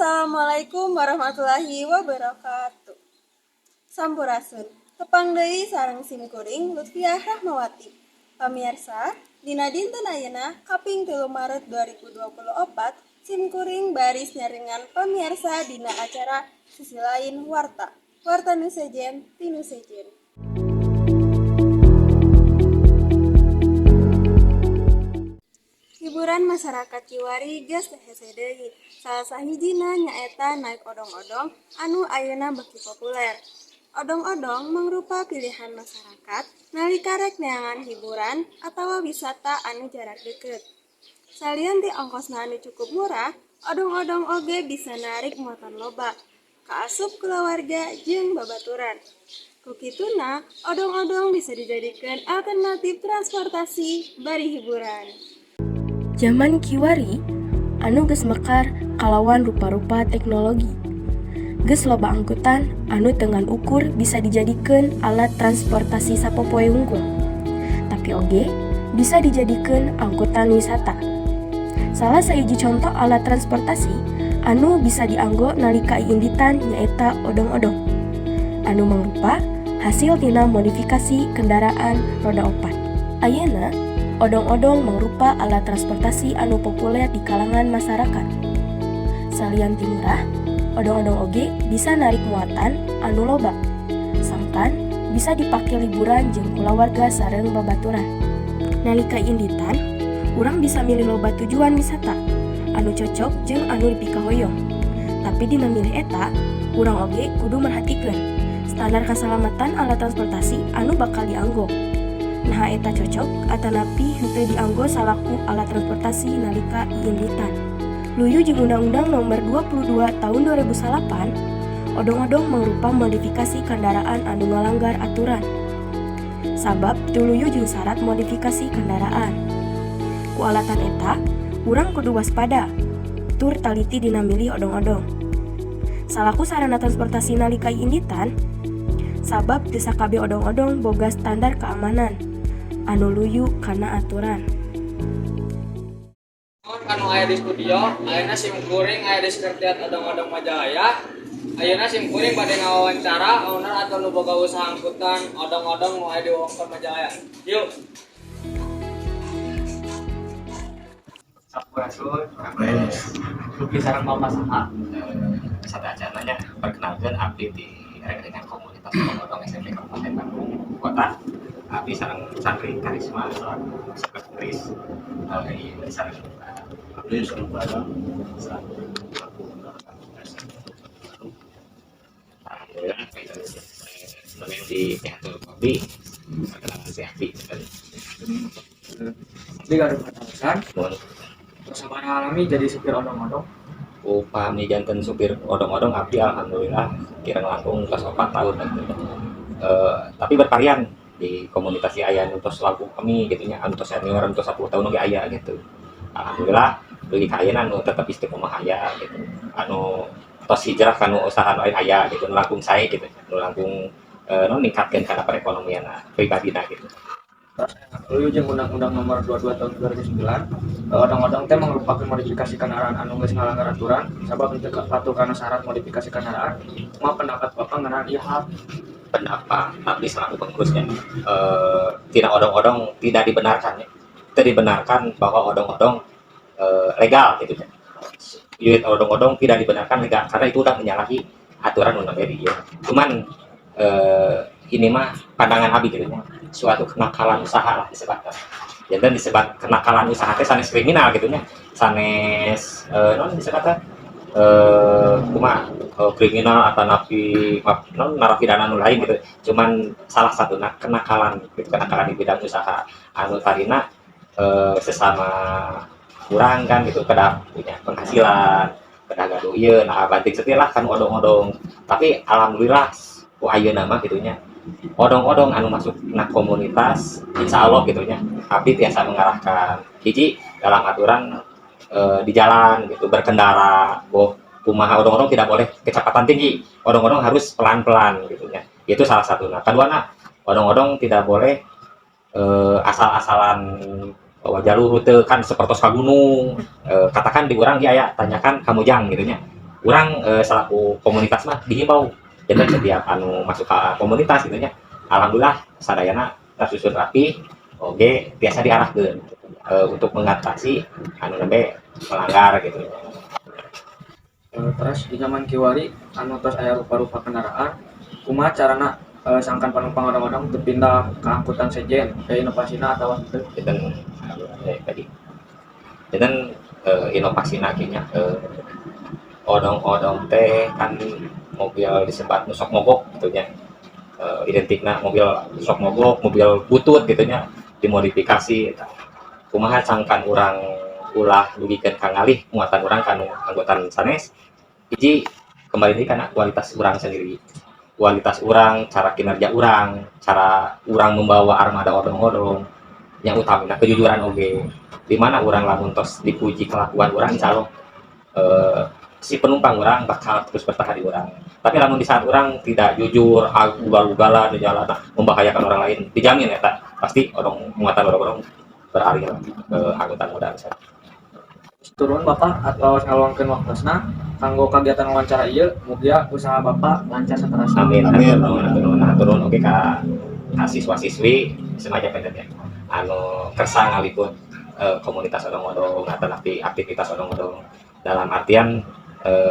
Assalamualaikum warahmatullahi wabarakatuh. Sampurasun. Tepang deui sareng simkuring Lutfiah Rahmawati. Pamirsa, dina dinten ayeuna kaping 3 Maret 2024, simkuring baris nyarengan pamirsa dina acara Sisi Lain Warta. Warta nu sejen ti nu sejen. Hiburan masyarakat Kiwari geus teu hese deui. Salah sahijina nyaeta naik odong-odong anu ayeuna beuki populer. Odong-odong mangrupa pilihan masyarakat nalika rek neangan hiburan atawa wisata anu jarak deukeut. Salian ti ongkosna anu cukup murah, odong-odong oge bisa narik muatan loba, kaasup kulawarga jeung babaturan. Kukituna, odong-odong bisa dijadikeun alternatif transportasi bari hiburan. Zaman Kiwari, anu geus mekar kalawan rupa-rupa teknologi. Geus loba angkutan anu dengan ukur bisa dijadikeun alat transportasi sapopoe unggul. Tapi oge bisa dijadikeun angkutan wisata. Salah sahiji contoh alat transportasi anu bisa dianggo nalika iinditan nyaeta odong-odong. Anu mangrupa hasil tina modifikasi kendaraan roda 4. Ayeuna odong-odong mangrupa alat transportasi anu populer di kalangan masyarakat. Salian ti murah, odong-odong oge bisa narik muatan anu loba. Sangkan bisa dipake liburan jeung kulawarga sareng babaturan. Nalika inditan, urang bisa milih loba tujuan wisata anu cocok jeung anu dipikahoyong. Tapi dina milih eta, urang oge kudu merhatikeun standar kasalamatan alat transportasi anu bakal dianggo. Nah eta cocok atanapi henteu dianggo salaku alat transportasi nalika iinditan. Luyu jeung Undang-Undang Nomor 22 Tahun 2008, odong-odong mangrupa modifikasi kendaraan anu ngalanggar aturan. Sabab teu luyu jeung syarat modifikasi kendaraan. Ku alatan eta, urang kudu waspada, tur taliti dina milih odong-odong. Salaku sarana transportasi nalika iinditan, sabab teu sakabeh odong-odong boga standar keamanan anu luyu kana aturan. Anu aya di studio, ayeuna simkuring aya di sekretariat odong-odong Majalaya. Ayeuna simkuring bade ngawawancara owner atau nu boga usaha angkutan odong-odong nu aya di wewengkon Majalaya. Yuk. Sampurasun, Luki sareng Bapak Saha. Sadacananya perkenalkeun abdi di rekening komunitas odong-odong SMP Kabupaten Bandung Kota. Abdi sareng santri Karisma selaku sekretaris di sareng abdi sareng Bapak alhamdulillah sebagai di teater kopi perkenalan si abdi Di garuk pertanyaan, bersama alami jadi supir odong-odong. upami janten supir odong-odong abdi alhamdulillah kirang langkung ke 4 tahun tapi bervarian di komunitas aya anu tos lagu kami gitunya anu tos senior anu tos 10 tahun ge aya gitu. Alhamdulillah deui ka ayeuna anu tetep istiqomah aya gitu. Anu tos hijrah kanu usaha lain aya gitu langkung sae gitu. Nu langkung ningkatkeun kana perekonomian pribadina gitu. Luyu jeung Undang-Undang Nomor 22 Tahun 2009, odong-odong teh mangrupakeun modifikasi kendaraan anu geus ngalanggar aturan sabab teu patuh kana syarat modifikasi kendaraan. Kumaha pendapat Bapak ngeunaan ieu hal? Pendapat abdi selaku pengurusnya tidak odong-odong tidak dibenarkan bahwa odong-odong legal gitu ya. Unit odong-odong tidak dibenarkan legal karena itu udah menyalahi aturan undang ya. Cuman ini mah pandangan abdi gitu ya. Suatu kenakalan usaha lah disebutkan. Dan disebut kenakalan usaha teh sanes kriminal gitu nya. Sanes non disebutkan kriminal atau narapidana anu lain gitu. Cuman salah satu kenakalan gitu, kenakalan di bidang usaha anu tarina sesama kurang kan gitu kedah punya penghasilan kedah gaduh ieu nah banting setir lah kan odong-odong. Tapi alhamdulillah ku ayeuna mah gitu nya odong-odong anu masuk na komunitas insyaallah gitu nya abdi tiasa mengarahkan hiji dalam aturan di jalan gitu berkendara kumaha odong-odong tidak boleh kecepatan tinggi, odong-odong harus pelan-pelan gitu ya. Itu salah satu. Nah, kedua odong-odong tidak boleh asal-asalan bawa jalur rute kan seperti ke gunung, katakan di urang dia ya tanyakan kamu jang gitu nya. Urang selaku komunitas mah dihimbau jadi setiap anu masuk ke komunitas gitu nya alhamdulillah sadayana tersusun rapi oge biasa diarahkeun untuk mengatasi anu nembe melanggar gitu. Terus di zaman kiwari anu tos aya rupa-rupa kendaraan kumaha carana sangkan penumpang odong-odong teu pindah ke angkutan sejen ke inovasina atawa teu. Dan tadi dan inovasi nakinya odong-odong teh kan mobil disebat sok mogok gitu nya identikna mobil sok mogok mobil butut gitu nya dimodifikasi kumaha sangkan urang ulah dugikeun kangalih muatan urang kanu anggotan sanes hiji kembali deui kana kualitas urang sendiri kualitas urang cara kinerja urang cara urang membawa armada odong-odong yang utamina kejujuran oge di mana urang lamun tos dipuji kelakuan urang insyaallah si penumpang orang bakal terus bertahan di orang. Tapi namun di saat orang tidak jujur, ugal-ugalan di jalan, membahayakan orang lain, dijamin ya tak pasti orang muatan orang-orang beralih ke angkutan moda misalnya. Turun Bapak atau ngaluangkeun waktosna kanggo kegiatan wawancara ieu mugia usaha Bapak lancar saterusna. Amin. Turun oke ka siswa-siswi semacam pendengar. Anu kersa ngaliput komunitas odong-odong atau aktivitas odong-odong dalam artian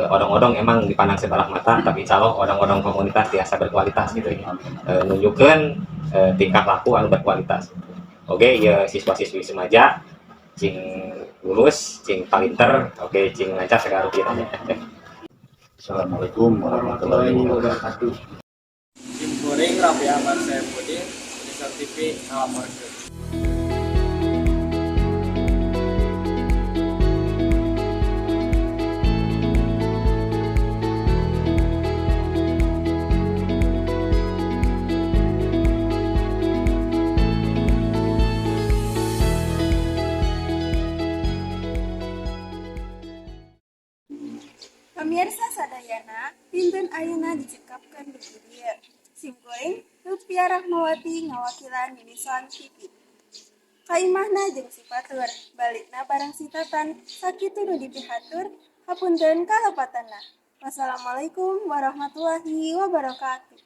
odong-odong emang dipandang sebelah mata tapi insya Allah odong-odong komunitas biasa berkualitas gitu ya nunjukkan tingkah laku anu berkualitas oke ya siswa-siswi semaja cing lulus cing palinter oke cing lancar segala rutin Assalamualaikum warahmatullahi wabarakatuh. Tim Kuring Raffi Ahmad Saifuddin, Unisar TV ngalaporkeun. Pemirsa sadayana, dinten ayeuna dicekapkeun di dieu. Simkuring Lutfia Rahmawati ngawakilan Unisan TV. Kaimahna jeung sipatur, balikna barang sitatan, sakitu nu dipihatur, hapunten kalepatanna. Wassalamualaikum warahmatullahi wabarakatuh.